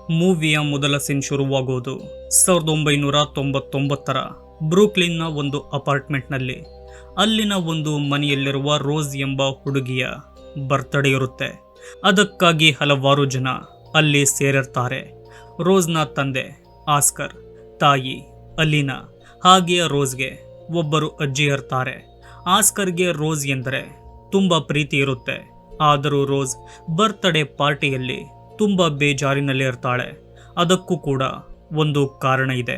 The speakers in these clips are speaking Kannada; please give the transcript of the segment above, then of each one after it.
ಮೂವಿಯ ಮೊದಲ ಸೀನ್ ಶುರುವಾಗುವುದು 1999ರ ಬ್ರೂಕ್ಲಿನ್ನ ಒಂದು ಅಪಾರ್ಟ್ಮೆಂಟ್ನಲ್ಲಿ. ಅಲ್ಲಿನ ಒಂದು ಮನೆಯಲ್ಲಿರುವ ರೋಸ್ ಎಂಬ ಹುಡುಗಿಯ ಬರ್ತ್ಡೇ ಇರುತ್ತೆ. ಅದಕ್ಕಾಗಿ ಹಲವಾರು ಜನ ಅಲ್ಲಿ ಸೇರಿರ್ತಾರೆ. ರೋಸ್ನ ತಂದೆ ಆಸ್ಕರ್, ತಾಯಿ ಅಲೀನಾ, ಹಾಗೆಯೇ ರೋಸ್ಗೆ ಒಬ್ಬರು ಅಜ್ಜಿ ಇರ್ತಾರೆ. ಆಸ್ಕರ್ಗೆ ರೋಸ್ ಎಂದರೆ ತುಂಬ ಪ್ರೀತಿ ಇರುತ್ತೆ. ಆದರೂ ರೋಸ್ ಬರ್ತ್ಡೇ ಪಾರ್ಟಿಯಲ್ಲಿ ತುಂಬ ಬೇಜಾರಿನಲ್ಲಿ ಇರ್ತಾಳೆ. ಅದಕ್ಕೂ ಕೂಡ ಒಂದು ಕಾರಣ ಇದೆ.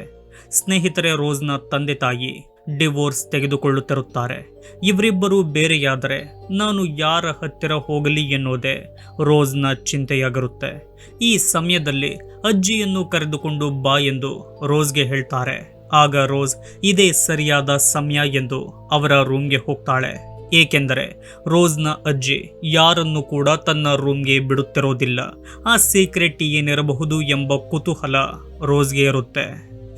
ಸ್ನೇಹಿತರೆ, ರೋಸ್ನ ತಂದೆ ತಾಯಿ ಡಿವೋರ್ಸ್ ತೆಗೆದುಕೊಳ್ಳುತ್ತಿರುತ್ತಾರೆ. ಇವರಿಬ್ಬರು ಬೇರೆಯಾದರೆ ನಾನು ಯಾರ ಹತ್ತಿರ ಹೋಗಲಿ ಎನ್ನುವುದೇ ರೋಸ್ನ ಚಿಂತೆಯಾಗಿರುತ್ತೆ. ಈ ಸಮಯದಲ್ಲಿ ಅಜ್ಜಿಯನ್ನು ಕರೆದುಕೊಂಡು ಬಾ ಎಂದು ರೋಸ್ಗೆ ಹೇಳ್ತಾರೆ. ಆಗ ರೋಸ್ ಇದೇ ಸರಿಯಾದ ಸಮಯ ಎಂದು ಅವರ ರೂಮ್ಗೆ ಹೋಗ್ತಾಳೆ. ಏಕೆಂದರೆ ರೋಸ್ನ ಅಜ್ಜಿ ಯಾರನ್ನು ಕೂಡ ತನ್ನ ರೂಮ್ಗೆ ಬಿಡುತ್ತಿರೋದಿಲ್ಲ. ಆ ಸೀಕ್ರೆಟ್ ಏನಿರಬಹುದು ಎಂಬ ಕುತೂಹಲ ರೋಸ್ಗೆ ಇರುತ್ತೆ.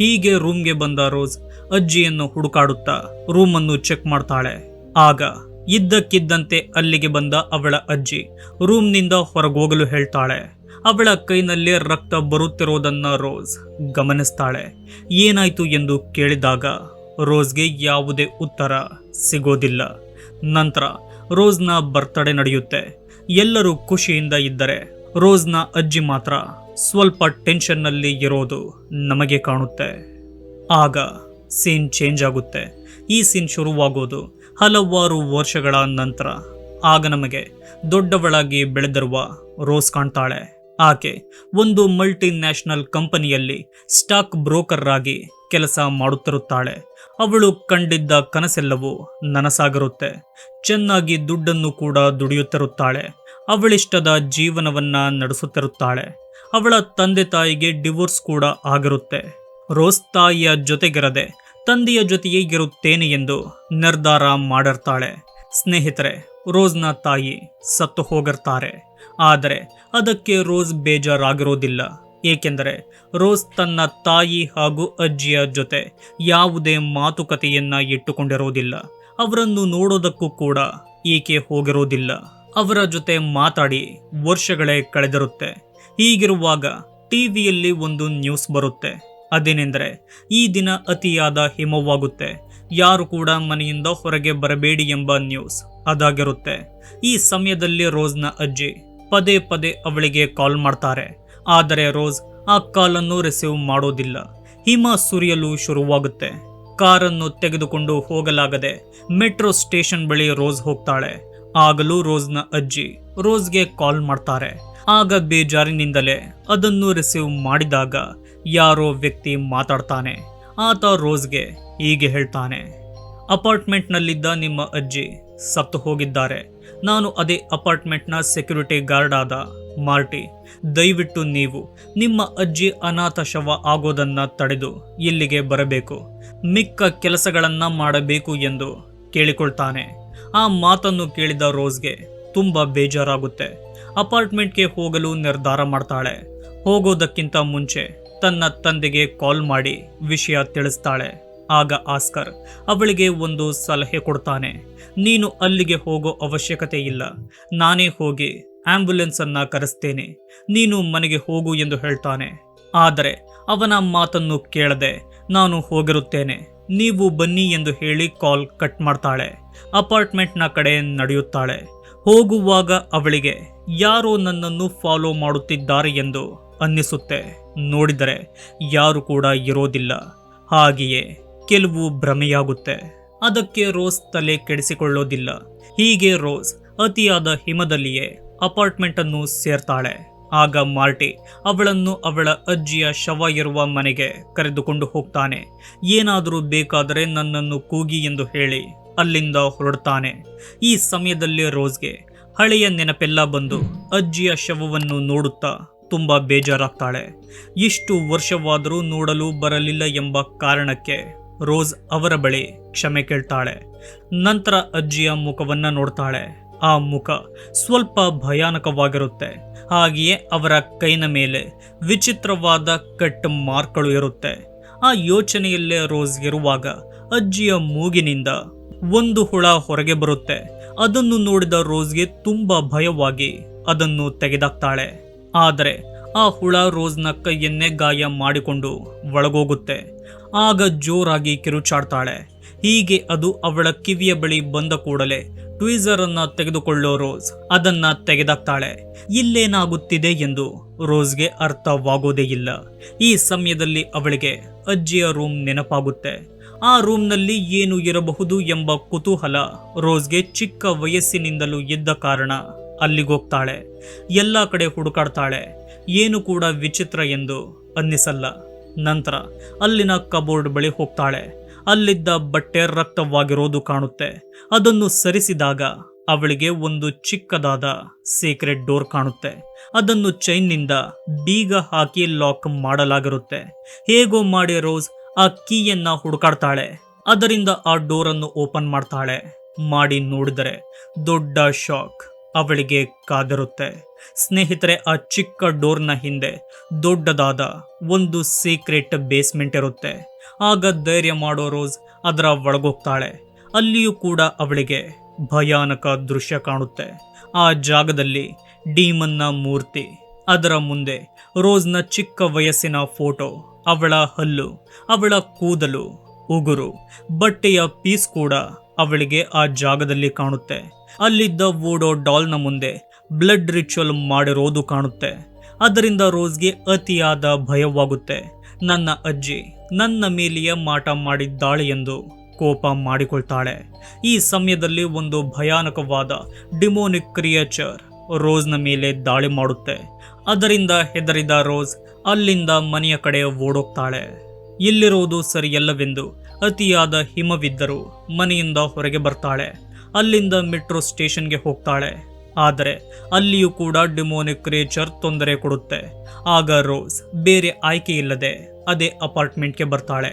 ಹೀಗೆ ರೂಮ್ಗೆ ಬಂದ ರೋಸ್ ಅಜ್ಜಿಯನ್ನು ಹುಡುಕಾಡುತ್ತಾ ರೂಮನ್ನು ಚೆಕ್ ಮಾಡ್ತಾಳೆ. ಆಗ ಇದ್ದಕ್ಕಿದ್ದಂತೆ ಅಲ್ಲಿಗೆ ಬಂದ ಅವಳ ಅಜ್ಜಿ ರೂಮ್ನಿಂದ ಹೊರಗೋಗಲು ಹೇಳ್ತಾಳೆ. ಅವಳ ಕೈನಲ್ಲಿ ರಕ್ತ ಬರುತ್ತಿರೋದನ್ನ ರೋಸ್ ಗಮನಿಸ್ತಾಳೆ. ಏನಾಯ್ತು ಎಂದು ಕೇಳಿದಾಗ ರೋಸ್ಗೆ ಯಾವುದೇ ಉತ್ತರ ಸಿಗೋದಿಲ್ಲ. ನಂತರ ರೋಸ್ನ ಬರ್ತ್ಡೇ ನಡೆಯುತ್ತೆ. ಎಲ್ಲರೂ ಖುಷಿಯಿಂದ ಇದ್ದರೆ ರೋಸ್ನ ಅಜ್ಜಿ ಮಾತ್ರ ಸ್ವಲ್ಪ ಟೆನ್ಷನ್ನಲ್ಲಿ ಇರೋದು ನಮಗೆ ಕಾಣುತ್ತೆ. ಆಗ ಸೀನ್ ಚೇಂಜ್ ಆಗುತ್ತೆ. ಈ ಸೀನ್ ಶುರುವಾಗೋದು ಹಲವಾರು ವರ್ಷಗಳ ನಂತರ. ಆಗ ನಮಗೆ ದೊಡ್ಡವಳಾಗಿ ಬೆಳೆದಿರುವ ರೋಸ್ ಕಾಣ್ತಾಳೆ. ಆಕೆ ಒಂದು ಮಲ್ಟಿ ನ್ಯಾಷನಲ್ ಕಂಪನಿಯಲ್ಲಿ ಸ್ಟಾಕ್ ಬ್ರೋಕರ್ ಆಗಿ ಕೆಲಸ ಮಾಡುತ್ತಿರುತ್ತಾಳೆ. ಅವಳು ಕಂಡಿದ್ದ ಕನಸೆಲ್ಲವೂ ನನಸಾಗಿರುತ್ತೆ. ಚೆನ್ನಾಗಿ ದುಡ್ಡನ್ನು ಕೂಡ ದುಡಿಯುತ್ತಿರುತ್ತಾಳೆ. ಅವಳಿಷ್ಟದ ಜೀವನವನ್ನ ನಡೆಸುತ್ತಿರುತ್ತಾಳೆ. ಅವಳ ತಂದೆ ತಾಯಿಗೆ ಡಿವೋರ್ಸ್ ಕೂಡ ಆಗಿರುತ್ತೆ. ರೋಸ್ ತಾಯಿಯ ಜೊತೆಗಿರದೆ ತಂದೆಯ ಜೊತೆಯೇ ಇರುತ್ತೇನೆ ಎಂದು ನಿರ್ಧಾರ ಮಾಡಿರ್ತಾಳೆ. ಸ್ನೇಹಿತರೆ, ರೋಸ್ನ ತಾಯಿ ಸತ್ತು ಹೋಗಿರ್ತಾರೆ. ಆದರೆ ಅದಕ್ಕೆ ರೋಸ್ ಬೇಜಾರಾಗಿರೋದಿಲ್ಲ. ಏಕೆಂದರೆ ರೋಸ್ ತನ್ನ ತಾಯಿ ಹಾಗೂ ಅಜ್ಜಿಯ ಜೊತೆ ಯಾವುದೇ ಮಾತುಕತೆಯನ್ನ ಇಟ್ಟುಕೊಂಡಿರೋದಿಲ್ಲ. ಅವರನ್ನು ನೋಡೋದಕ್ಕೂ ಕೂಡ ಈಕೆ ಹೋಗಿರೋದಿಲ್ಲ. ಅವರ ಜೊತೆ ಮಾತಾಡಿ ವರ್ಷಗಳೇ ಕಳೆದಿರುತ್ತೆ. ಹೀಗಿರುವಾಗ ಟಿವಿಯಲ್ಲಿ ಒಂದು ನ್ಯೂಸ್ ಬರುತ್ತೆ. ಅದೇನೆಂದರೆ ಈ ದಿನ ಅತಿಯಾದ ಹಿಮವಾಗುತ್ತೆ, ಯಾರು ಕೂಡ ಮನೆಯಿಂದ ಹೊರಗೆ ಬರಬೇಡಿ ಎಂಬ ನ್ಯೂಸ್ ಅದಾಗಿರುತ್ತೆ. ಈ ಸಮಯದಲ್ಲಿ ರೋಸ್ನ ಅಜ್ಜಿ ಪದೇ ಪದೇ ಅವಳಿಗೆ ಕಾಲ್ ಮಾಡ್ತಾರೆ. ಆದರೆ ರೋಸ್ ಆ ಕಾಲನ್ನು ರಿಸೀವ್ ಮಾಡೋದಿಲ್ಲ. ಹಿಮ ಸುರಿಯಲು ಶುರುವಾಗುತ್ತೆ. ಕಾರನ್ನು ತೆಗೆದುಕೊಂಡು ಹೋಗಲಾಗದೆ ಮೆಟ್ರೋ ಸ್ಟೇಷನ್ ಬಳಿ ರೋಸ್ ಹೋಗ್ತಾಳೆ. ಆಗಲೂ ರೋಸ್ನ ಅಜ್ಜಿ ರೋಸ್ಗೆ ಕಾಲ್ ಮಾಡ್ತಾರೆ. ಆಗ ಬೇಜಾರಿನಿಂದಲೇ ಅದನ್ನು ರಿಸೀವ್ ಮಾಡಿದಾಗ ಯಾರೋ ವ್ಯಕ್ತಿ ಮಾತಾಡ್ತಾನೆ. ಆತ ರೋಸ್ಗೆ ಹೀಗೆ ಹೇಳ್ತಾನೆ, ಅಪಾರ್ಟ್ಮೆಂಟ್ನಲ್ಲಿದ್ದ ನಿಮ್ಮ ಅಜ್ಜಿ ಸತ್ತು ಹೋಗಿದ್ದಾರೆ. ನಾನು ಅದೇ ಅಪಾರ್ಟ್ಮೆಂಟ್ನ ಸೆಕ್ಯೂರಿಟಿ ಗಾರ್ಡ್ ಆದ ಮಾರ್ಟಿ. ದಯವಿಟ್ಟು ನೀವು ನಿಮ್ಮ ಅಜ್ಜಿ ಅನಾಥ ಶವ ಆಗೋದನ್ನ ತಡೆದು ಇಲ್ಲಿಗೆ ಬರಬೇಕು, ಮಿಕ್ಕ ಕೆಲಸಗಳನ್ನ ಮಾಡಬೇಕು ಎಂದು ಕೇಳಿಕೊಳ್ತಾನೆ. ಆ ಮಾತನ್ನು ಕೇಳಿದ ರೋಸ್ಗೆ ತುಂಬ ಬೇಜಾರಾಗುತ್ತೆ. ಅಪಾರ್ಟ್ಮೆಂಟ್ಗೆ ಹೋಗಲು ನಿರ್ಧಾರ ಮಾಡ್ತಾಳೆ. ಹೋಗೋದಕ್ಕಿಂತ ಮುಂಚೆ ತನ್ನ ತಂದೆಗೆ ಕಾಲ್ ಮಾಡಿ ವಿಷಯ ತಿಳಿಸ್ತಾಳೆ. ಆಗ ಆಸ್ಕರ್ ಅವಳಿಗೆ ಒಂದು ಸಲಹೆ ಕೊಡ್ತಾನೆ. ನೀನು ಅಲ್ಲಿಗೆ ಹೋಗೋ ಅವಶ್ಯಕತೆ ಇಲ್ಲ, ನಾನೇ ಹೋಗಿ ಆಂಬ್ಯುಲೆನ್ಸ್ ಅನ್ನ ಕರೆಸ್ತೇನೆ, ನೀನು ಮನೆಗೆ ಹೋಗು ಎಂದು ಹೇಳ್ತಾನೆ. ಆದರೆ ಅವನ ಮಾತನ್ನು ಕೇಳದೆ ನಾನು ಹೋಗಿರುತ್ತೇನೆ, ನೀವು ಬನ್ನಿ ಎಂದು ಹೇಳಿ ಕಾಲ್ ಕಟ್ ಮಾಡ್ತಾಳೆ. ಅಪಾರ್ಟ್ಮೆಂಟ್ನ ಕಡೆ ನಡೆಯುತ್ತಾಳೆ. ಹೋಗುವಾಗ ಅವಳಿಗೆ ಯಾರೋ ನನ್ನನ್ನು ಫಾಲೋ ಮಾಡುತ್ತಿದ್ದಾರೆ ಎಂದು ಅನ್ನಿಸುತ್ತೆ. ನೋಡಿದರೆ ಯಾರು ಕೂಡ ಇರೋದಿಲ್ಲ. ಹಾಗೆಯೇ ಕೆಲವು ಭ್ರಮೆಯಾಗುತ್ತೆ. ಅದಕ್ಕೆ ರೋಸ್ ತಲೆ ಕೆಡಿಸಿಕೊಳ್ಳೋದಿಲ್ಲ. ಹೀಗೆ ರೋಸ್ ಅತಿಯಾದ ಹಿಮದಲ್ಲಿಯೇ ಅಪಾರ್ಟ್ಮೆಂಟ್ ಅನ್ನು ಸೇರ್ತಾಳೆ. ಆಗ ಮಾರ್ಟಿ ಅವಳನ್ನು ಅವಳ ಅಜ್ಜಿಯ ಶವ ಇರುವ ಮನೆಗೆ ಕರೆದುಕೊಂಡು ಹೋಗ್ತಾನೆ. ಏನಾದರೂ ಬೇಕಾದರೆ ನನ್ನನ್ನು ಕೂಗಿ ಎಂದು ಹೇಳಿ ಅಲ್ಲಿಂದ ಹೊರಡ್ತಾನೆ. ಈ ಸಮಯದಲ್ಲಿ ರೋಸ್ಗೆ ಹಳೆಯ ನೆನಪೆಲ್ಲ ಬಂದು ಅಜ್ಜಿಯ ಶವವನ್ನು ನೋಡುತ್ತಾ ತುಂಬಾ ಬೇಜಾರಾಗ್ತಾಳೆ. ಇಷ್ಟು ವರ್ಷವಾದರೂ ನೋಡಲು ಬರಲಿಲ್ಲ ಎಂಬ ಕಾರಣಕ್ಕೆ ರೋಸ್ ಅವರ ಬಳಿ ಕ್ಷಮೆ ಕೇಳ್ತಾಳೆ. ನಂತರ ಅಜ್ಜಿಯ ಮುಖವನ್ನ ನೋಡ್ತಾಳೆ. ಆ ಮುಖ ಸ್ವಲ್ಪ ಭಯಾನಕವಾಗಿರುತ್ತೆ. ಹಾಗೆಯೇ ಅವರ ಕೈನ ಮೇಲೆ ವಿಚಿತ್ರವಾದ ಕಟ್ ಮಾರ್ಕ್ಗಳು ಇರುತ್ತೆ. ಆ ಯೋಚನೆಯಲ್ಲೇ ರೋಸ್ ಇರುವಾಗ ಅಜ್ಜಿಯ ಮೂಗಿನಿಂದ ಒಂದು ಹುಳ ಹೊರಗೆ ಬರುತ್ತೆ. ಅದನ್ನು ನೋಡಿದ ರೋಸ್ಗೆ ತುಂಬಾ ಭಯವಾಗಿ ಅದನ್ನು ತೆಗೆದಾಕ್ತಾಳೆ. ಆದರೆ ಆ ಹುಳ ರೋಸ್ನ ಕೈಯನ್ನೇ ಗಾಯ ಮಾಡಿಕೊಂಡು ಒಳಗೋಗುತ್ತೆ. ಆಗ ಜೋರಾಗಿ ಕಿರುಚಾಡ್ತಾಳೆ. ಹೀಗೆ ಅದು ಅವಳ ಕಿವಿಯ ಬಳಿ ಬಂದ ಕೂಡಲೇ ಟ್ವೀಸರ್ ಅನ್ನ ತೆಗೆದುಕೊಳ್ಳೋ ರೋಸ್ ಅದನ್ನ ತೆಗೆದಾಕ್ತಾಳೆ. ಇಲ್ಲೇನಾಗುತ್ತಿದೆ ಎಂದು ರೋಸ್ಗೆ ಅರ್ಥವಾಗೋದೇ ಇಲ್ಲ. ಈ ಸಮಯದಲ್ಲಿ ಅವಳಿಗೆ ಅಜ್ಜಿಯ ರೂಮ್ ನೆನಪಾಗುತ್ತೆ. ಆ ರೂಮ್ನಲ್ಲಿ ಏನು ಇರಬಹುದು ಎಂಬ ಕುತೂಹಲ ರೋಸ್ಗೆ ಚಿಕ್ಕ ವಯಸ್ಸಿನಿಂದಲೂ ಇದ್ದ ಕಾರಣ ಅಲ್ಲಿಗೋಗ್ತಾಳೆ. ಎಲ್ಲ ಕಡೆ ಹುಡುಕಾಡ್ತಾಳೆ. ಏನು ಕೂಡ ವಿಚಿತ್ರ ಎಂದು ಅನ್ನಿಸಲ್ಲ. ನಂತರ ಅಲ್ಲಿನ ಕಬೋರ್ಡ್ ಬಳಿ ಹೋಗ್ತಾಳೆ. ಅಲ್ಲಿದ್ದ ಬಟ್ಟೆ ರಕ್ತವಾಗಿರೋದು ಕಾಣುತ್ತೆ. ಅದನ್ನು ಸರಿಸಿದಾಗ ಅವಳಿಗೆ ಒಂದು ಚಿಕ್ಕದಾದ ಸೀಕ್ರೆಟ್ ಡೋರ್ ಕಾಣುತ್ತೆ. ಅದನ್ನು ಚೈನ್ನಿಂದ ಬೀಗ ಹಾಕಿ ಲಾಕ್ ಮಾಡಲಾಗಿರುತ್ತೆ. ಹೇಗೋ ಮಾಡಿ ರೋಸ್ ಆ ಕೀಯನ್ನ ಹುಡುಕಾಡ್ತಾಳೆ. ಅದರಿಂದ ಆ ಡೋರ್ ಅನ್ನು ಓಪನ್ ಮಾಡ್ತಾಳೆ. ಮಾಡಿ ನೋಡಿದರೆ ದೊಡ್ಡ ಶಾಕ್ ಅವಳಿಗೆ ಕಾದಿರುತ್ತೆ. ಸ್ನೇಹಿತರೆ, ಆ ಚಿಕ್ಕ ಡೋರ್ನ ಹಿಂದೆ ದೊಡ್ಡದಾದ ಒಂದು ಸೀಕ್ರೆಟ್ ಬೇಸ್ಮೆಂಟ್ ಇರುತ್ತೆ. ಆಗ ಧೈರ್ಯ ಮಾಡೋ ರೋಸ್ ಅದರ ಒಳಗೋಗ್ತಾಳೆ. ಅಲ್ಲಿಯೂ ಕೂಡ ಅವಳಿಗೆ ಭಯಾನಕ ದೃಶ್ಯ ಕಾಣುತ್ತೆ. ಆ ಜಾಗದಲ್ಲಿ ಡೀಮನ್ನ ಮೂರ್ತಿ, ಅದರ ಮುಂದೆ ರೋಸ್ನ ಚಿಕ್ಕ ವಯಸ್ಸಿನ ಫೋಟೋ, ಅವಳ ಹಲ್ಲು, ಅವಳ ಕೂದಲು, ಉಗುರು, ಬಟ್ಟೆಯ ಪೀಸ್ ಕೂಡ ಅವಳಿಗೆ ಆ ಜಾಗದಲ್ಲಿ ಕಾಣುತ್ತೆ. ಅಲ್ಲಿದ್ದ ವೂಡೋ ಡಾಲ್ನ ಮುಂದೆ ಬ್ಲಡ್ ರಿಚುವಲ್ ಮಾಡಿರೋದು ಕಾಣುತ್ತೆ. ಅದರಿಂದ ರೋಸ್ಗೆ ಅತಿಯಾದ ಭಯವಾಗುತ್ತೆ. ನನ್ನ ಅಜ್ಜಿ ನನ್ನ ಮೇಲೆಯೇ ಮಾಟ ಮಾಡಿದ್ದಾಳೆ ಎಂದು ಕೋಪ ಮಾಡಿಕೊಳ್ತಾಳೆ. ಈ ಸಮಯದಲ್ಲಿ ಒಂದು ಭಯಾನಕವಾದ ಡಿಮೋನಿಕ್ ಕ್ರಿಯೇಚರ್ ರೋಸ್ನ ಮೇಲೆ ದಾಳಿ ಮಾಡುತ್ತೆ. ಅದರಿಂದ ಹೆದರಿದ ರೋಸ್ ಅಲ್ಲಿಂದ ಮನೆಯ ಕಡೆ ಓಡೋಗ್ತಾಳೆ. ಇಲ್ಲಿರೋದು ಸರಿಯಲ್ಲವೆಂದು ಅತಿಯಾದ ಹಿಮವಿದ್ದರೂ ಮನೆಯಿಂದ ಹೊರಗೆ ಬರ್ತಾಳೆ. ಅಲ್ಲಿಂದ ಮೆಟ್ರೋ ಸ್ಟೇಷನ್ಗೆ ಹೋಗ್ತಾಳೆ. ಆದರೆ ಅಲ್ಲಿಯೂ ಕೂಡ ಡಿಮೋನಿಕ್ ಕ್ರಿಯೇಚರ್ ತೊಂದರೆ ಕೊಡುತ್ತೆ. ಆಗ ರೋಸ್ ಬೇರೆ ಆಯ್ಕೆ ಇಲ್ಲದೆ ಅದೇ ಅಪಾರ್ಟ್ಮೆಂಟ್ಗೆ ಬರ್ತಾಳೆ.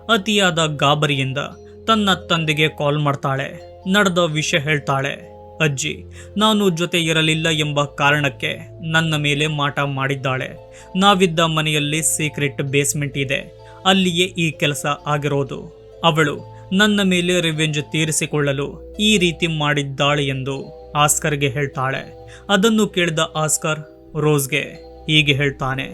ಅತಿಯಾದ ಗಾಬರಿಯಿಂದ ತನ್ನ ತಂದೆಗೆ ಕಾಲ್ ಮಾಡ್ತಾಳೆ. ನಡೆದ ವಿಷಯ ಹೇಳ್ತಾಳೆ. ಅಜ್ಜಿ ನಾನು ಜೊತೆ ಇರಲಿಲ್ಲ ಎಂಬ ಕಾರಣಕ್ಕೆ ನನ್ನ ಮೇಲೆ ಮಾಟ ಮಾಡಿದ್ದಾಳೆ. ನಾವಿದ್ದ ಮನೆಯಲ್ಲಿ ಸೀಕ್ರೆಟ್ ಬೇಸ್ಮೆಂಟ್ ಇದೆ, ಅಲ್ಲಿಯೇ ಈ ಕೆಲಸ ಆಗಿರೋದು. ಅವಳು ನನ್ನ ಮೇಲೆ ರಿವೆಂಜ್ ತೀರಿಸಿಕೊಳ್ಳಲು ಈ ರೀತಿ ಮಾಡಿದ್ದಾಳೆ ಎಂದು ಆಸ್ಕರ್ಗೆ ಹೇಳ್ತಾಳೆ. ಅದನ್ನು ಕೇಳಿದ ಆಸ್ಕರ್ ರೋಸ್ಗೆ ಹೀಗೆ ಹೇಳ್ತಾನೆ.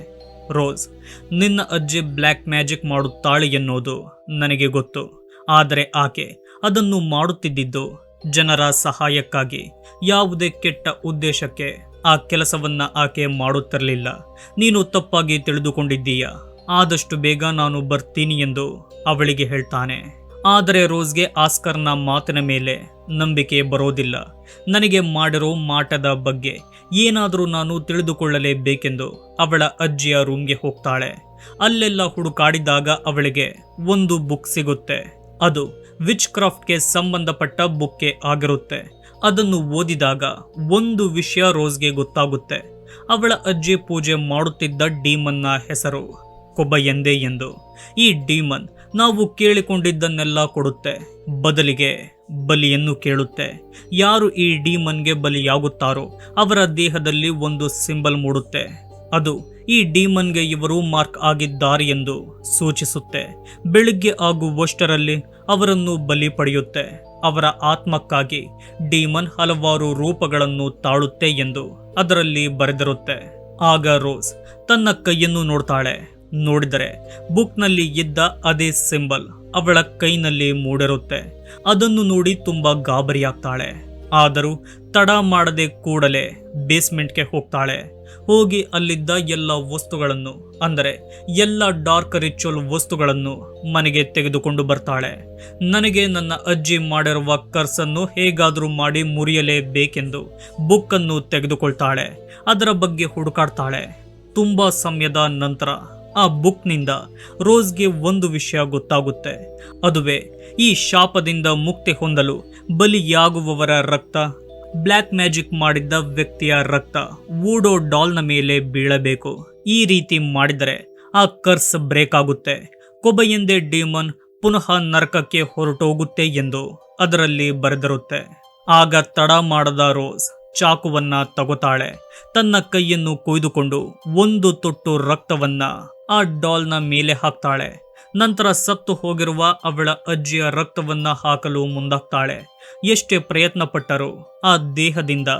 ರೋಸ್, ನಿನ್ನ ಅಜ್ಜಿ ಬ್ಲ್ಯಾಕ್ ಮ್ಯಾಜಿಕ್ ಮಾಡುತ್ತಾಳೆ ಎನ್ನುವುದು ನನಗೆ ಗೊತ್ತು. ಆದರೆ ಆಕೆ ಅದನ್ನು ಮಾಡುತ್ತಿದ್ದಿದ್ದು ಜನರ ಸಹಾಯಕ್ಕಾಗಿ, ಯಾವುದೇ ಕೆಟ್ಟ ಉದ್ದೇಶಕ್ಕೆ ಆ ಕೆಲಸವನ್ನ ಆಕೆ ಮಾಡುತ್ತಿರಲಿಲ್ಲ. ನೀನು ತಪ್ಪಾಗಿ ತಿಳಿದುಕೊಂಡಿದ್ದೀಯ. ಆದಷ್ಟು ಬೇಗ ನಾನು ಬರ್ತೀನಿ ಎಂದು ಅವಳಿಗೆ ಹೇಳ್ತಾನೆ. ಆದರೆ ರೋಸ್ಗೆ ಆಸ್ಕರ್ನ ಮಾತಿನ ಮೇಲೆ ನಂಬಿಕೆ ಬರೋದಿಲ್ಲ. ನನಗೆ ಮಾಡಿರೋ ಮಾಟದ ಬಗ್ಗೆ ಏನಾದರೂ ನಾನು ತಿಳಿದುಕೊಳ್ಳಲೇಬೇಕೆಂದು ಅವಳ ಅಜ್ಜಿಯ ರೂಮ್ಗೆ ಹೋಗ್ತಾಳೆ. ಅಲ್ಲೆಲ್ಲ ಹುಡುಕಾಡಿದಾಗ ಅವಳಿಗೆ ಒಂದು ಬುಕ್ ಸಿಗುತ್ತೆ. ಅದು ವಿಚ್ ಕ್ರಾಫ್ಟ್ಗೆ ಸಂಬಂಧಪಟ್ಟ ಬುಕ್ಕೆ ಆಗಿರುತ್ತೆ. ಅದನ್ನು ಓದಿದಾಗ ಒಂದು ವಿಷಯ ರೋಸ್ಗೆ ಗೊತ್ತಾಗುತ್ತೆ. ಅವಳ ಅಜ್ಜಿ ಪೂಜೆ ಮಾಡುತ್ತಿದ್ದ ಡೀಮನ್ನ ಹೆಸರು ಕೊಬಯಂದೆ ಎಂದು. ಈ ಡೀಮನ್ ನಾವು ಕೇಳಿಕೊಂಡಿದ್ದನ್ನೆಲ್ಲ ಕೊಡುತ್ತೆ, ಬದಲಿಗೆ ಬಲಿಯನ್ನು ಕೇಳುತ್ತೆ. ಯಾರು ಈ ಡೀಮನ್ಗೆ ಬಲಿಯಾಗುತ್ತಾರೋ ಅವರ ದೇಹದಲ್ಲಿ ಒಂದು ಸಿಂಬಲ್ ಮೂಡುತ್ತೆ. ಅದು ಈ ಡೀಮನ್ಗೆ ಇವರು ಮಾರ್ಕ್ ಆಗಿದ್ದಾರೆ ಎಂದು ಸೂಚಿಸುತ್ತೆ. ಬೆಳಿಗ್ಗೆ ಆಗುವಷ್ಟರಲ್ಲಿ ಅವರನ್ನು ಬಲಿ ಪಡೆಯುತ್ತೆ. ಅವರ ಆತ್ಮಕ್ಕಾಗಿ ಡೀಮನ್ ಹಲವಾರು ರೂಪಗಳನ್ನು ತಾಳುತ್ತೆ ಎಂದು ಅದರಲ್ಲಿ ಬರೆದಿರುತ್ತೆ. ಆಗ ರೋಸ್ ತನ್ನ ಕೈಯನ್ನು ನೋಡ್ತಾಳೆ. ನೋಡಿದರೆ ಬುಕ್ನಲ್ಲಿ ಇದ್ದ ಅದೇ ಸಿಂಬಲ್ ಅವಳ ಕೈನಲ್ಲಿ ಮೂಡಿರುತ್ತೆ. ಅದನ್ನು ನೋಡಿ ತುಂಬಾ ಗಾಬರಿಯಾಗ್ತಾಳೆ. ಆದರೂ ತಡ ಮಾಡದೆ ಕೂಡಲೇ ಬೇಸ್ಮೆಂಟ್ಗೆ ಹೋಗ್ತಾಳೆ. ಹೋಗಿ ಅಲ್ಲಿದ್ದ ಎಲ್ಲ ವಸ್ತುಗಳನ್ನು, ಅಂದರೆ ಎಲ್ಲ ಡಾರ್ಕ್ ರಿಚುವಲ್ ವಸ್ತುಗಳನ್ನು ಮನೆಗೆ ತೆಗೆದುಕೊಂಡು ಬರ್ತಾಳೆ. ನನಗೆ ನನ್ನ ಅಜ್ಜಿ ಮಾಡಿರುವ ಕರ್ಸನ್ನು ಹೇಗಾದರೂ ಮಾಡಿ ಮುರಿಯಲೇಬೇಕೆಂದು ಬುಕ್ಕನ್ನು ತೆಗೆದುಕೊಳ್ತಾಳೆ. ಅದರ ಬಗ್ಗೆ ಹುಡುಕಾಡ್ತಾಳೆ. ತುಂಬಾ ಸಮಯದ ನಂತರ ಆ ಬುಕ್ನಿಂದ ರೋಸ್ಗೆ ಒಂದು ವಿಷಯ ಗೊತ್ತಾಗುತ್ತೆ. ಅದುವೇ ಈ ಶಾಪದಿಂದ ಮುಕ್ತಿ ಹೊಂದಲು ಬಲಿಯಾಗುವವರ ರಕ್ತ, ಬ್ಲ್ಯಾಕ್ ಮ್ಯಾಜಿಕ್ ಮಾಡಿದ್ದ ವ್ಯಕ್ತಿಯ ರಕ್ತ ವೂಡೋ ಡಾಲ್ನ ಮೇಲೆ ಬೀಳಬೇಕು. ಈ ರೀತಿ ಮಾಡಿದರೆ ಆ ಕರ್ಸ್ ಬ್ರೇಕ್ ಆಗುತ್ತೆ. ಕೊಬಯಂದೆ ಡೀಮನ್ ಪುನಃ ನರಕಕ್ಕೆ ಹೊರಟೋಗುತ್ತೆ ಎಂದು ಅದರಲ್ಲಿ ಬರೆದಿರುತ್ತೆ. ಆಗ ತಡ ಮಾಡದ ರೋಸ್ ಚಾಕುವನ್ನ ತಗೋತಾಳೆ. ತನ್ನ ಕೈಯನ್ನು ಕೊಯ್ದುಕೊಂಡು ಒಂದು ತೊಟ್ಟು ರಕ್ತವನ್ನ ಆ ಡಾಲ್ನ ಮೇಲೆ ಹಾಕ್ತಾಳೆ. ನಂತರ ಸತ್ತು ಹೋಗಿರುವ ಅವಳ ಅಜ್ಜಿಯ ರಕ್ತವನ್ನ ಹಾಕಲು ಮುಂದಾಗ್ತಾಳೆ. ಎಷ್ಟೇ ಪ್ರಯತ್ನ ಪಟ್ಟರೂ ಆ ದೇಹದಿಂದ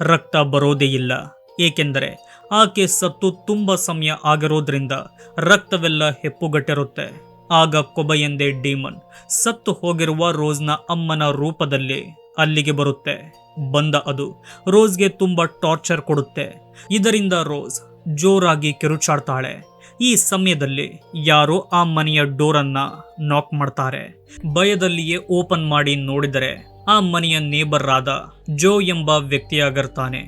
ರಕ್ತ ಬರೋದೇ ಇಲ್ಲ. ಏಕೆಂದರೆ ಆಕೆ ಸತ್ತು ತುಂಬಾ ಸಮಯ ಆಗಿರೋದ್ರಿಂದ ರಕ್ತವೆಲ್ಲ ಹೆಪ್ಪುಗಟ್ಟಿರುತ್ತೆ. ಆಗ ಕೊಬಯಂದೆ ಡೀಮನ್ ಸತ್ತು ಹೋಗಿರುವ ರೋಸ್ನ ಅಮ್ಮನ ರೂಪದಲ್ಲಿ ಅಲ್ಲಿಗೆ ಬರುತ್ತೆ. ಬಂದ ಅದು ರೋಸ್ಗೆ ತುಂಬಾ ಟಾರ್ಚರ್ ಕೊಡುತ್ತೆ. ಇದರಿಂದ ರೋಸ್ ಜೋರಾಗಿ ಕಿರುಚಾಡ್ತಾಳೆ. ಈ ಸಮಯದಲ್ಲಿ ಯಾರೋ ಆ ಮನೆಯ ಡೋರನ್ನ ನಾಕ್ ಮಾಡ್ತಾರೆ. ಭಯದಲ್ಲಿಯೇ ಓಪನ್ ಮಾಡಿ ನೋಡಿದರೆ ಆ ಮನೆಯ ನೇಬರ್ ಆದ ಜೋ ಎಂಬ ವ್ಯಕ್ತಿಯಾಗಿರ್ತಾನೆ.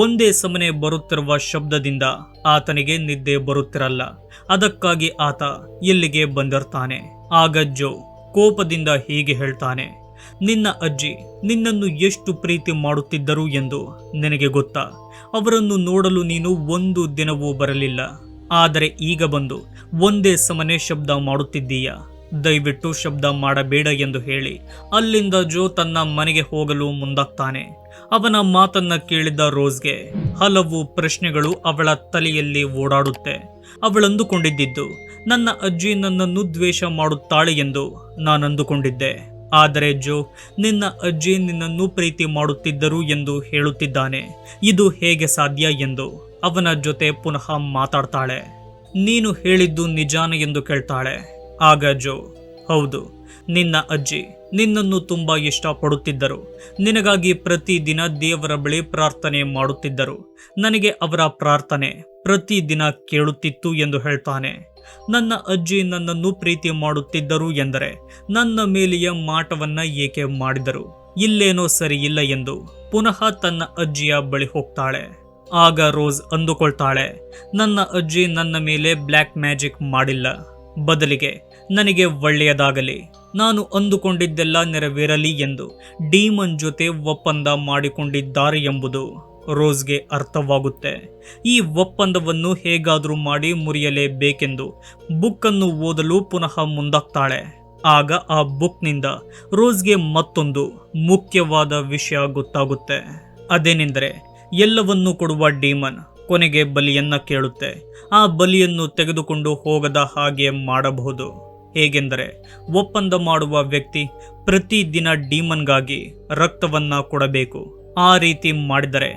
ಒಂದೇ ಸಮನೆ ಬರುತ್ತಿರುವ ಶಬ್ದದಿಂದ ಆತನಿಗೆ ನಿದ್ದೆ ಬರುತ್ತಿರಲ್ಲ. ಅದಕ್ಕಾಗಿ ಆತ ಇಲ್ಲಿಗೆ ಬಂದಿರ್ತಾನೆ. ಆಗ ಜೋ ಕೋಪದಿಂದ ಹೀಗೆ ಹೇಳ್ತಾನೆ, ನಿನ್ನ ಅಜ್ಜಿ ನಿನ್ನನ್ನು ಎಷ್ಟು ಪ್ರೀತಿ ಮಾಡುತ್ತಿದ್ದರು ಎಂದು ನಿನಗೆ ಗೊತ್ತಾ? ಅವರನ್ನು ನೋಡಲು ನೀನು ಒಂದು ದಿನವೂ ಬರಲಿಲ್ಲ. ಆದರೆ ಈಗ ಬಂದು ಒಂದೇ ಸಮನೆ ಶಬ್ದ ಮಾಡುತ್ತಿದ್ದೀಯ. ದಯವಿಟ್ಟು ಶಬ್ದ ಮಾಡಬೇಡ ಎಂದು ಹೇಳಿ ಅಲ್ಲಿಂದ ಜೋ ತನ್ನ ಮನೆಗೆ ಹೋಗಲು ಮುಂದಾಗ್ತಾನೆ. ಅವನ ಮಾತನ್ನ ಕೇಳಿದ ರೋಸ್ಗೆ ಹಲವು ಪ್ರಶ್ನೆಗಳು ಅವಳ ತಲೆಯಲ್ಲಿ ಓಡಾಡುತ್ತೆ. ಅವಳಂದುಕೊಂಡಿದ್ದು ನನ್ನ ಅಜ್ಜಿ ನನ್ನನ್ನು ದ್ವೇಷ ಮಾಡುತ್ತಾಳೆ ಎಂದು ನಾನಂದುಕೊಂಡಿದ್ದೆ. ಆದರೆ ಜೋ ನಿನ್ನ ಅಜ್ಜಿ ನಿನ್ನನ್ನು ಪ್ರೀತಿ ಮಾಡುತ್ತಿದ್ದರು ಎಂದು ಹೇಳುತ್ತಿದ್ದಾನೆ. ಇದು ಹೇಗೆ ಸಾಧ್ಯ ಎಂದು ಅವನ ಜೊತೆ ಪುನಃ ಮಾತಾಡ್ತಾಳೆ. ನೀನು ಹೇಳಿದ್ದು ನಿಜಾನ ಎಂದು ಕೇಳ್ತಾಳೆ. ಆಗ ಜೋ, ಹೌದು, ನಿನ್ನ ಅಜ್ಜಿ ನಿನ್ನನ್ನು ತುಂಬಾ ಇಷ್ಟಪಡುತ್ತಿದ್ದರು. ನಿನಗಾಗಿ ಪ್ರತಿದಿನ ದೇವರ ಬಳಿ ಪ್ರಾರ್ಥನೆ ಮಾಡುತ್ತಿದ್ದರು. ನನಗೆ ಅವರ ಪ್ರಾರ್ಥನೆ ಪ್ರತಿದಿನ ಕೇಳುತ್ತಿತ್ತು ಎಂದು ಹೇಳ್ತಾನೆ. ನನ್ನ ಅಜ್ಜಿ ನನ್ನನ್ನು ಪ್ರೀತಿ ಮಾಡುತ್ತಿದ್ದರು ಎಂದರೆ ನನ್ನ ಮೇಲೆಯ ಮಾಟವನ್ನ ಏಕೆ ಮಾಡಿದರು? ಇಲ್ಲೇನೋ ಸರಿ ಇಲ್ಲ ಎಂದು ಪುನಃ ತನ್ನ ಅಜ್ಜಿಯ ಬಳಿ ಹೋಗ್ತಾಳೆ. ಆಗ ರೋಸ್ ಅಂದುಕೊಳ್ತಾಳೆ, ನನ್ನ ಅಜ್ಜಿ ನನ್ನ ಮೇಲೆ ಬ್ಲ್ಯಾಕ್ ಮ್ಯಾಜಿಕ್ ಮಾಡಿಲ್ಲ. ಬದಲಿಗೆ ನನಗೆ ಒಳ್ಳೆಯದಾಗಲಿ, ನಾನು ಅಂದುಕೊಂಡಿದ್ದೆಲ್ಲ ನೆರವೇರಲಿ ಎಂದು ಡೀಮನ್ ಜೊತೆ ಒಪ್ಪಂದ ಮಾಡಿಕೊಂಡಿದ್ದಾರೆ ಎಂಬುದು ರೋಸ್ಗೆ ಅರ್ಥವಾಗುತ್ತೆ. ಈ ಒಪ್ಪಂದವನ್ನು ಹೇಗಾದರೂ ಮಾಡಿ ಮುರಿಯಲೇಬೇಕೆಂದು ಬುಕ್ಕನ್ನು ಓದಲು ಪುನಃ ಮುಂದಾಗ್ತಾಳೆ. ಆಗ ಆ ಬುಕ್ನಿಂದ ರೋಸ್ಗೆ ಮತ್ತೊಂದು ಮುಖ್ಯವಾದ ವಿಷಯ ಗೊತ್ತಾಗುತ್ತೆ. ಅದೇನೆಂದರೆ ಎಲ್ಲವನ್ನೂ ಕೊಡುವ ಡೀಮನ್ ಕೊನೆಗೆ ಬಲಿಯನ್ನ ಕೇಳುತ್ತೆ. ಆ ಬಲಿಯನ್ನು ತೆಗೆದುಕೊಂಡು ಹೋಗದ ಹಾಗೆ ಮಾಡಬಹುದು. ಹೇಗೆಂದರೆ ಒಪ್ಪಂದ ಮಾಡುವ ವ್ಯಕ್ತಿ ಪ್ರತಿದಿನ ಡೀಮನ್ಗಾಗಿ ರಕ್ತವನ್ನ ಕೊಡಬೇಕು. ಆ ರೀತಿ ಮಾಡಿದರೆ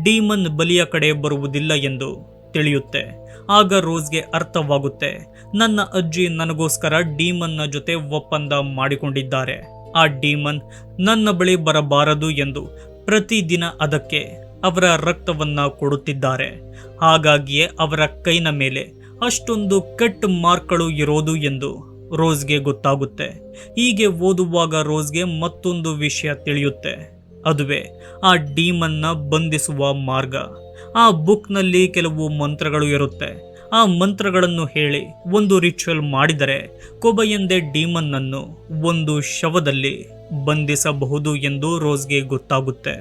ಡೀಮನ್ ಬಲಿಯ ಕಡೆ ಬರುವುದಿಲ್ಲ ಎಂದು ತಿಳಿಯುತ್ತೆ. ಆಗ ರೋಸ್ಗೆ ಅರ್ಥವಾಗುತ್ತೆ, ನನ್ನ ಅಜ್ಜಿ ನನಗೋಸ್ಕರ ಡೀಮನ್ನ ಜೊತೆ ಒಪ್ಪಂದ ಮಾಡಿಕೊಂಡಿದ್ದಾರೆ. ಆ ಡೀಮನ್ ನನ್ನ ಬಳಿ ಬರಬಾರದು ಎಂದು ಪ್ರತಿದಿನ ಅದಕ್ಕೆ ಅವರ ರಕ್ತವನ್ನ ಕೊಡುತ್ತಿದ್ದಾರೆ. ಹಾಗಾಗಿಯೇ ಅವರ ಕೈನ ಮೇಲೆ ಅಷ್ಟೊಂದು ಕಟ್ ಮಾರ್ಕ್ಗಳು ಇರೋದು ಎಂದು ರೋಸ್ಗೆ ಗೊತ್ತಾಗುತ್ತೆ. ಹೀಗೆ ಓದುವಾಗ ರೋಸ್ಗೆ ಮತ್ತೊಂದು ವಿಷಯ ತಿಳಿಯುತ್ತೆ. ಅದುವೇ ಆ ಡೀಮನ್ನ ಬಂಧಿಸುವ ಮಾರ್ಗ. ಆ ಬುಕ್ನಲ್ಲಿ ಕೆಲವು ಮಂತ್ರಗಳು ಇರುತ್ತೆ. ಆ ಮಂತ್ರಗಳನ್ನು ಹೇಳಿ ಒಂದು ರಿಚುವಲ್ ಮಾಡಿದರೆ ಕೊಬಯಂದೆ ಡೀಮನ್ನನ್ನು ಒಂದು ಶವದಲ್ಲಿ ಬಂಧಿಸಬಹುದು ಎಂದು ರೋಸ್ಗೆ ಗೊತ್ತಾಗುತ್ತೆ.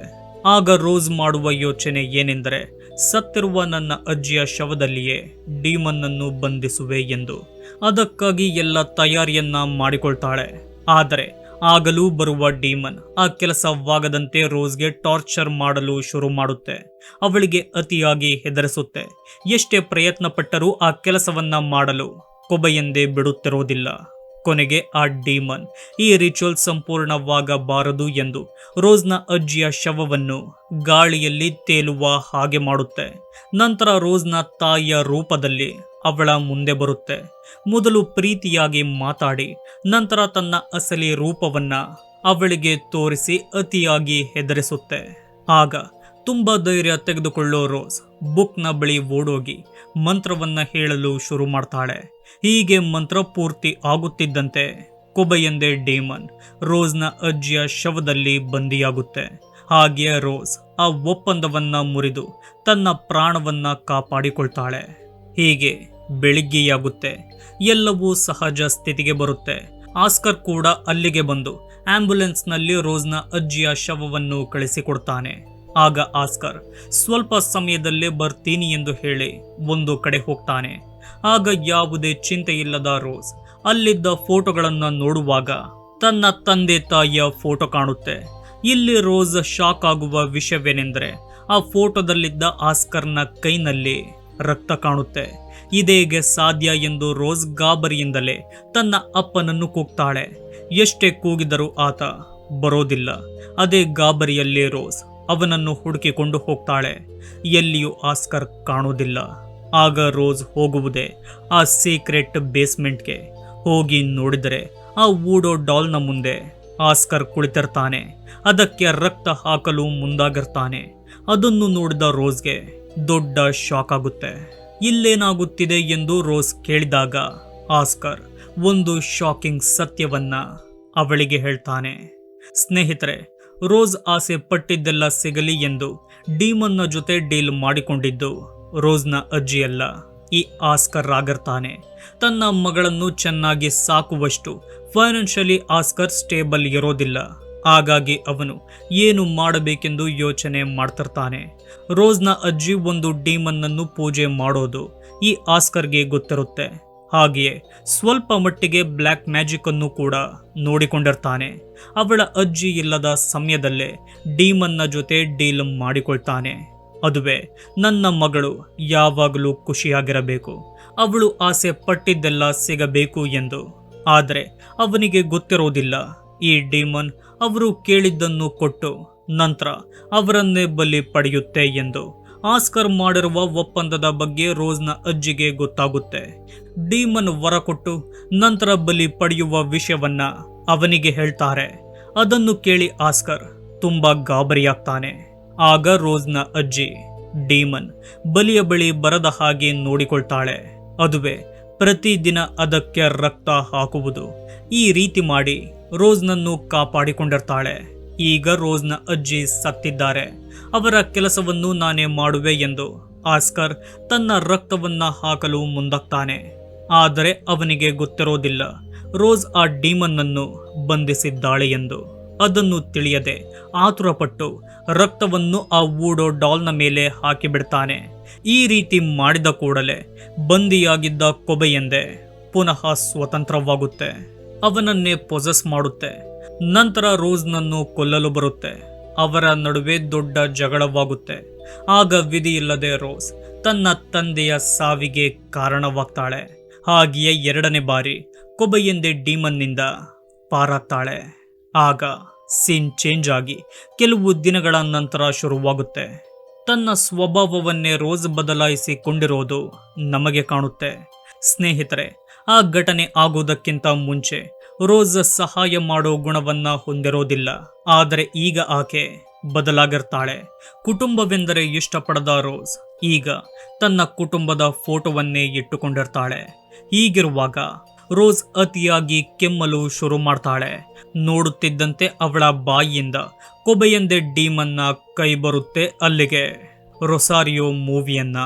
ಆಗ ರೋಸ್ ಮಾಡುವ ಯೋಚನೆ ಏನೆಂದರೆ ಸತ್ತಿರುವ ನನ್ನ ಅಜ್ಜಿಯ ಶವದಲ್ಲಿಯೇ ಡೀಮನ್ನನ್ನು ಬಂಧಿಸುವೆ ಎಂದು. ಅದಕ್ಕಾಗಿ ಎಲ್ಲ ತಯಾರಿಯನ್ನ ಮಾಡಿಕೊಳ್ತಾಳೆ. ಆದರೆ ಆಗಲೂ ಬರುವ ಡೀಮನ್ ಆ ಕೆಲಸವಾಗದಂತೆ ರೋಸ್ಗೆ ಟಾರ್ಚರ್ ಮಾಡಲು ಶುರು ಮಾಡುತ್ತೆ. ಅವಳಿಗೆ ಅತಿಯಾಗಿ ಹೆದರಿಸುತ್ತೆ. ಎಷ್ಟೇ ಪ್ರಯತ್ನ ಪಟ್ಟರೂ ಆ ಕೆಲಸವನ್ನ ಮಾಡಲು ಕೊಬಯಂದೆ ಬಿಡುತ್ತಿರೋದಿಲ್ಲ. ಕೊನೆಗೆ ಆ ಡೀಮನ್ ಈ ರಿಚುವಲ್ ಸಂಪೂರ್ಣವಾಗಬಾರದು ಎಂದು ರೋಸ್ನ ಅಜ್ಜಿಯ ಶವವನ್ನು ಗಾಳಿಯಲ್ಲಿ ತೇಲುವ ಹಾಗೆ ಮಾಡುತ್ತೆ. ನಂತರ ರೋಸ್ನ ತಾಯಿಯ ರೂಪದಲ್ಲಿ ಅವಳ ಮುಂದೆ ಬರುತ್ತೆ. ಮೊದಲು ಪ್ರೀತಿಯಾಗಿ ಮಾತಾಡಿ ನಂತರ ತನ್ನ ಅಸಲಿ ರೂಪವನ್ನ ಅವಳಿಗೆ ತೋರಿಸಿ ಅತಿಯಾಗಿ ಹೆದರಿಸುತ್ತೆ. ಆಗ ತುಂಬಾ ಧೈರ್ಯ ತೆಗೆದುಕೊಳ್ಳೋ ರೋಸ್ ಬುಕ್ನ ಬಳಿ ಓಡೋಗಿ ಮಂತ್ರವನ್ನ ಹೇಳಲು ಶುರು ಮಾಡ್ತಾಳೆ. ಹೀಗೆ ಮಂತ್ರ ಪೂರ್ತಿ ಆಗುತ್ತಿದ್ದಂತೆ ಕೊಬಯಂದೆ ಡೀಮನ್ ರೋಸ್ನ ಅಜ್ಜಿಯ ಶವದಲ್ಲಿ ಬಂದಿಯಾಗುತ್ತೆ. ಹಾಗೆಯೇ ರೋಸ್ ಆ ಒಪ್ಪಂದವನ್ನ ಮುರಿದು ತನ್ನ ಪ್ರಾಣವನ್ನ ಕಾಪಾಡಿಕೊಳ್ತಾಳೆ. ಹೀಗೆ ಬೆಳಿಗ್ಗೆಯಾಗುತ್ತೆ. ಎಲ್ಲವೂ ಸಹಜ ಸ್ಥಿತಿಗೆ ಬರುತ್ತೆ. ಆಸ್ಕರ್ ಕೂಡ ಅಲ್ಲಿಗೆ ಬಂದು ಆಂಬ್ಯುಲೆನ್ಸ್ನಲ್ಲಿ ರೋಸ್ನ ಅಜ್ಜಿಯ ಶವವನ್ನು ಕಳಿಸಿಕೊಡ್ತಾನೆ. ಆಗ ಆಸ್ಕರ್ ಸ್ವಲ್ಪ ಸಮಯದಲ್ಲೇ ಬರ್ತೀನಿ ಎಂದು ಹೇಳಿ ಒಂದು ಕಡೆ ಹೋಗ್ತಾನೆ. ಆಗ ಯಾವುದೇ ಚಿಂತೆ ಇಲ್ಲದ ರೋಸ್ ಅಲ್ಲಿದ್ದ ಫೋಟೋಗಳನ್ನು ನೋಡುವಾಗ ತನ್ನ ತಂದೆ ತಾಯಿಯ ಫೋಟೋ ಕಾಣುತ್ತೆ. ಇಲ್ಲಿ ರೋಸ್ ಶಾಕ್ ಆಗುವ ವಿಷಯವೇನೆಂದರೆ ಆ ಫೋಟೋದಲ್ಲಿದ್ದ ಆಸ್ಕರ್ನ ಕೈನಲ್ಲಿ ರಕ್ತ ಕಾಣುತ್ತೆ. ಇದೇಗೆ ಸಾಧ್ಯ ಎಂದು ರೋಸ್ ಗಾಬರಿಯಿಂದಲೇ ತನ್ನ ಅಪ್ಪನನ್ನು ಕೂಗ್ತಾಳೆ. ಎಷ್ಟೇ ಕೂಗಿದರೂ ಆತ ಬರೋದಿಲ್ಲ. ಅದೇ ಗಾಬರಿಯಲ್ಲಿ ರೋಸ್ ಅವನನ್ನು ಹುಡುಕಿಕೊಂಡು ಹೋಗ್ತಾಳೆ. ಎಲ್ಲಿಯೂ ಆಸ್ಕರ್ ಕಾಣುವುದಿಲ್ಲ. ಆಗ ರೋಸ್ ಹೋಗುವುದೇ ಆ ಸೀಕ್ರೆಟ್ ಬೇಸ್ಮೆಂಟ್ಗೆ. ಹೋಗಿ ನೋಡಿದರೆ ಆ ವೂಡೋ ಡಾಲ್ನ ಮುಂದೆ ಆಸ್ಕರ್ ಕುಳಿತಿರ್ತಾನೆ. ಅದಕ್ಕೆ ರಕ್ತ ಹಾಕಲು ಮುಂದಾಗಿರ್ತಾನೆ. ಅದನ್ನು ನೋಡಿದ ರೋಸ್ಗೆ ದೊಡ್ಡ ಶಾಕ್ ಆಗುತ್ತೆ. ಇಲ್ಲೇನಾಗುತ್ತಿದೆ ಎಂದು ರೋಸ್ ಕೇಳಿದಾಗ ಆಸ್ಕರ್ ಒಂದು ಶಾಕಿಂಗ್ ಸತ್ಯವನ್ನ ಅವಳಿಗೆ ಹೇಳ್ತಾನೆ. ಸ್ನೇಹಿತರೆ, ರೋಸ್ ಆಸೆ ಪಟ್ಟಿದ್ದೆಲ್ಲ ಸಿಗಲಿ ಎಂದು ಡೀಮನ್ನ ಜೊತೆ ಡೀಲ್ ಮಾಡಿಕೊಂಡಿದ್ದು ರೋಸ್ನ ಅಜ್ಜಿಯಲ್ಲ, ಈ ಆಸ್ಕರ್ ಆಗಿರ್ತಾನೆ. ತನ್ನ ಮಗಳನ್ನು ಚೆನ್ನಾಗಿ ಸಾಕುವಷ್ಟು ಫೈನಾನ್ಷಿಯಲಿ ಆಸ್ಕರ್ ಸ್ಟೇಬಲ್ ಇರೋದಿಲ್ಲ. ಹಾಗಾಗಿ ಅವನು ಏನು ಮಾಡಬೇಕೆಂದು ಯೋಚನೆ ಮಾಡ್ತಿರ್ತಾನೆ. ರೋಸ್ನ ಅಜ್ಜಿ ಒಂದು ಡೀಮನ್ನನ್ನು ಪೂಜೆ ಮಾಡೋದು ಈ ಆಸ್ಕರ್ಗೆ ಗೊತ್ತಿರುತ್ತೆ. ಹಾಗೆಯೇ ಸ್ವಲ್ಪ ಮಟ್ಟಿಗೆ ಬ್ಲ್ಯಾಕ್ ಮ್ಯಾಜಿಕ್ ಅನ್ನು ಕೂಡ ನೋಡಿಕೊಂಡಿರ್ತಾನೆ. ಅವಳ ಅಜ್ಜಿ ಇಲ್ಲದ ಸಮಯದಲ್ಲೇ ಡೀಮನ್ನ ಜೊತೆ ಡೀಲ್ ಮಾಡಿಕೊಳ್ತಾನೆ. ಅದುವೇ ನನ್ನ ಮಗಳು ಯಾವಾಗಲೂ ಖುಷಿಯಾಗಿರಬೇಕು, ಅವಳು ಆಸೆ ಪಟ್ಟಿದ್ದೆಲ್ಲ ಸಿಗಬೇಕು ಎಂದು. ಆದರೆ ಅವನಿಗೆ ಗೊತ್ತಿರೋದಿಲ್ಲ, ಈ ಡೀಮನ್ ಅವರು ಕೇಳಿದ್ದನ್ನು ಕೊಟ್ಟು ನಂತರ ಅವರನ್ನೇ ಬಲಿ ಪಡೆಯುತ್ತೆ ಎಂದು. ಆಸ್ಕರ್ ಮಾಡಿರುವ ಒಪ್ಪಂದದ ಬಗ್ಗೆ ರೋಸ್ನ ಅಜ್ಜಿಗೆ ಗೊತ್ತಾಗುತ್ತೆ. ಡೀಮನ್ ವರ ಕೊಟ್ಟು ನಂತರ ಬಲಿ ಪಡೆಯುವ ವಿಷಯವನ್ನ ಅವನಿಗೆ ಹೇಳ್ತಾರೆ. ಅದನ್ನು ಕೇಳಿ ಆಸ್ಕರ್ ತುಂಬಾ ಗಾಬರಿಯಾಗ್ತಾನೆ. ಆಗ ರೋಸ್ನ ಅಜ್ಜಿ ಡೀಮನ್ ಬಲಿಯ ಬಳಿ ಬರದ ಹಾಗೆ ನೋಡಿಕೊಳ್ತಾಳೆ. ಅದುವೇ ಪ್ರತಿದಿನ ಅದಕ್ಕೆ ರಕ್ತ ಹಾಕುವುದು. ಈ ರೀತಿ ಮಾಡಿ ರೋಸ್ನನ್ನು ಕಾಪಾಡಿಕೊಂಡಿರ್ತಾಳೆ. ಈಗ ರೋಸ್ನ ಅಜ್ಜಿ ಸತ್ತಿದ್ದಾರೆ, ಅವರ ಕೆಲಸವನ್ನು ನಾನೇ ಮಾಡುವೆ ಎಂದು ಆಸ್ಕರ್ ತನ್ನ ರಕ್ತವನ್ನ ಹಾಕಲು ಮುಂದಾಗ್ತಾನೆ. ಆದರೆ ಅವನಿಗೆ ಗೊತ್ತಿರೋದಿಲ್ಲ ರೋಸ್ ಆ ಡೀಮನ್ನನ್ನು ಬಂಧಿಸಿದ್ದಾಳೆ ಎಂದು. ಅದನ್ನು ತಿಳಿಯದೆ ಆತುರಪಟ್ಟು ರಕ್ತವನ್ನು ಆ ವೂಡೋ ಡಾಲ್ನ ಮೇಲೆ ಹಾಕಿಬಿಡ್ತಾನೆ. ಈ ರೀತಿ ಮಾಡಿದ ಕೂಡಲೇ ಬಂದಿಯಾಗಿದ್ದ ಕೊಬೆಯೆಂದೆ ಪುನಃ ಸ್ವತಂತ್ರವಾಗುತ್ತೆ. ಅವನನ್ನೇ ಪೊಸೆಸ್ ಮಾಡುತ್ತೆ. ನಂತರ ರೋಸ್ನನ್ನು ಕೊಲ್ಲಲು ಬರುತ್ತೆ. ಅವರ ನಡುವೆ ದೊಡ್ಡ ಜಗಳವಾಗುತ್ತೆ. ಆಗ ವಿಧಿಯಿಲ್ಲದೆ ರೋಸ್ ತನ್ನ ತಂದೆಯ ಸಾವಿಗೆ ಕಾರಣವಾಗ್ತಾಳೆ. ಹಾಗೆಯೇ ಎರಡನೇ ಬಾರಿ ಕೊಬೆಯೆಂದೆ ಡೀಮನ್ನಿಂದ ಪಾರಾಗ್ತಾಳೆ. ಆಗ ಸೀನ್ ಚೇಂಜ್ ಆಗಿ ಕೆಲವು ದಿನಗಳ ನಂತರ ಶುರುವಾಗುತ್ತೆ. ತನ್ನ ಸ್ವಭಾವವನ್ನೇ ರೋಸ್ ಬದಲಾಯಿಸಿಕೊಂಡಿರೋದು ನಮಗೆ ಕಾಣುತ್ತೆ. ಸ್ನೇಹಿತರೆ, ಆ ಘಟನೆ ಆಗೋದಕ್ಕಿಂತ ಮುಂಚೆ ರೋಸ್ ಸಹಾಯ ಮಾಡೋ ಗುಣವನ್ನ ಹೊಂದಿರೋದಿಲ್ಲ. ಆದರೆ ಈಗ ಆಕೆ ಬದಲಾಗಿರ್ತಾಳೆ. ಕುಟುಂಬವೆಂದರೆ ಇಷ್ಟಪಡದ ರೋಸ್ ಈಗ ತನ್ನ ಕುಟುಂಬದ ಫೋಟೋವನ್ನೇ ಇಟ್ಟುಕೊಂಡಿರ್ತಾಳೆ. ಹೀಗಿರುವಾಗ ರೋಸ್ ಅತಿಯಾಗಿ ಕೆಮ್ಮಲು ಶುರು ಮಾಡ್ತಾಳೆ. ನೋಡುತ್ತಿದ್ದಂತೆ ಅವಳ ಬಾಯಿಯಿಂದ ಕೊಬೆಯೆಂದೆ ಡೀಮನ್ನ ಕೈ ಬರುತ್ತೆ. ಅಲ್ಲಿಗೆ ರೊಸಾರಿಯೋ ಮೂವಿಯನ್ನ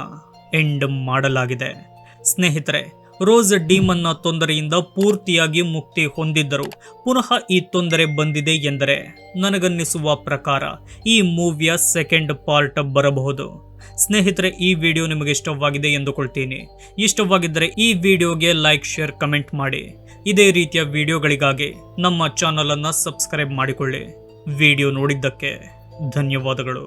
ಎಂಡ್ ಮಾಡಲಾಗಿದೆ. ಸ್ನೇಹಿತರೆ, ರೋಸ್ ಡೀಮನ್ನ ತೊಂದರೆಯಿಂದ ಪೂರ್ತಿಯಾಗಿ ಮುಕ್ತಿ ಹೊಂದಿದ್ದರು. ಪುನಃ ಈ ತೊಂದರೆ ಬಂದಿದೆ ಎಂದರೆ ನನಗನ್ನಿಸುವ ಪ್ರಕಾರ ಈ ಮೂವಿಯ ಸೆಕೆಂಡ್ ಪಾರ್ಟ್ ಬರಬಹುದು. ಸ್ನೇಹಿತರೆ, ಈ ವಿಡಿಯೋ ನಿಮಗೆ ಇಷ್ಟವಾಗಿದೆ ಎಂದುಕೊಳ್ತೀನಿ. ಇಷ್ಟವಾಗಿದ್ದರೆ ಈ ವಿಡಿಯೋಗೆ ಲೈಕ್, ಶೇರ್, ಕಮೆಂಟ್ ಮಾಡಿ. ಇದೇ ರೀತಿಯ ವಿಡಿಯೋಗಳಿಗಾಗಿ ನಮ್ಮ ಚಾನಲ್ ಅನ್ನು ಸಬ್ಸ್ಕ್ರೈಬ್ ಮಾಡಿಕೊಳ್ಳಿ. ವಿಡಿಯೋ ನೋಡಿದ್ದಕ್ಕೆ ಧನ್ಯವಾದಗಳು.